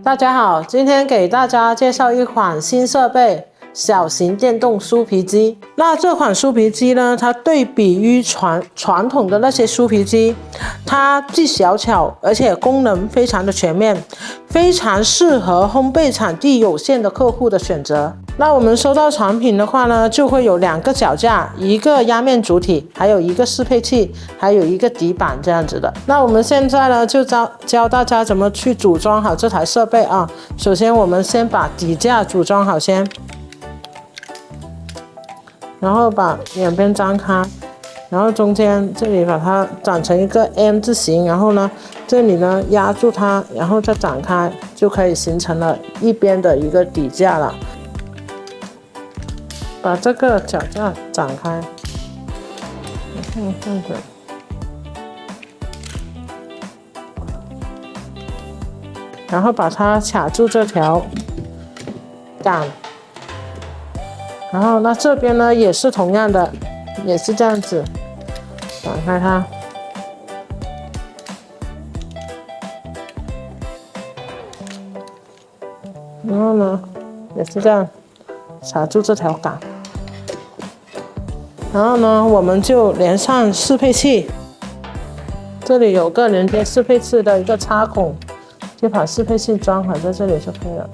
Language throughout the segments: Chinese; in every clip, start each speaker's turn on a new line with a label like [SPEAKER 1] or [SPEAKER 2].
[SPEAKER 1] 大家好，今天给大家介绍一款新设备——小型电动酥皮机。那这款酥皮机呢，它对比于传统的那些酥皮机，它既小巧，而且功能非常的全面，非常适合烘焙产地有限的客户的选择。那我们收到产品的话呢，就会有2个脚架，一个压面主体，还有一个适配器，还有一个底板这样子的。那我们现在呢，就教大家怎么去组装好这台设备啊。首先我们先把底架组装好先，然后把两边张开，然后中间这里把它展成一个 M 字形，然后呢这里呢压住它，然后再展开，就可以形成了一边的一个底架了。把这个脚架展开，这样子，然后把它卡住这条杆，然后那这边呢也是同样的，也是这样子展开它，然后呢也是这样卡住这条杆。然后呢，我们就连上适配器，这里有个连接适配器的一个插孔，就把适配器装好在这里就可以了。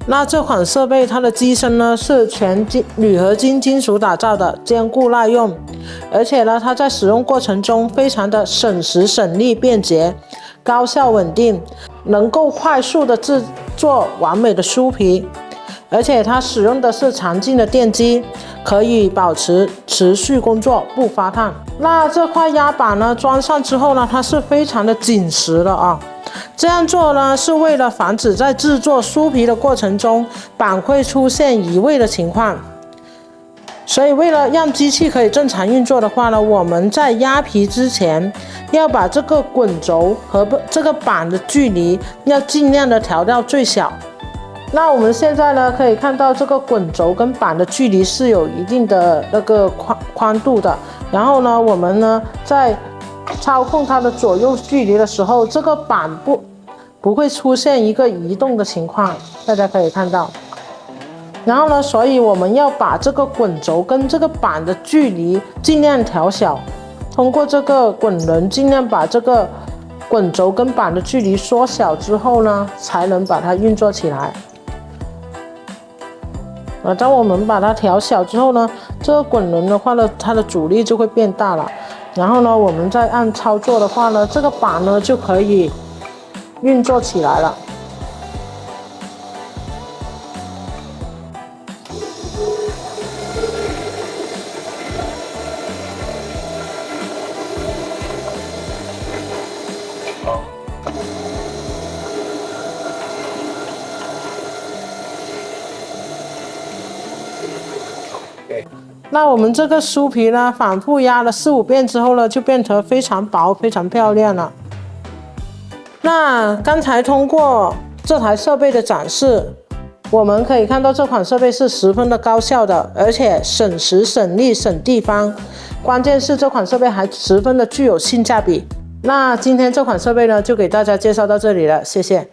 [SPEAKER 1] 那这款设备它的机身呢是全铝合金金属打造的，坚固耐用，而且呢它在使用过程中非常的省时省力便捷，高效稳定，能够快速的制作完美的酥皮。而且它使用的是强劲的电机，可以保持持续工作不发烫。那这块压板呢装上之后呢，它是非常的紧实的啊。这样做呢是为了防止在制作酥皮的过程中板会出现移位的情况。所以为了让机器可以正常运作的话呢，我们在压皮之前要把这个滚轴和这个板的距离要尽量的调到最小。那我们现在呢可以看到这个滚轴跟板的距离是有一定的那个宽度的，然后呢我们呢在操控它的左右距离的时候，这个板不会出现一个移动的情况，大家可以看到。然后呢，所以我们要把这个滚轴跟这个板的距离尽量调小，通过这个滚轮尽量把这个滚轴跟板的距离缩小之后呢，才能把它运作起来。当我们把它调小之后呢，这个滚轮的话呢，它的阻力就会变大了。然后呢，我们再按操作的话呢，这个板呢就可以运作起来了。那我们这个酥皮呢，反复压了4、5遍之后呢，就变成非常薄、非常漂亮了。那刚才通过这台设备的展示，我们可以看到这款设备是十分的高效的，而且省时省力省地方，关键是这款设备还十分的具有性价比。那今天这款设备呢，就给大家介绍到这里了，谢谢。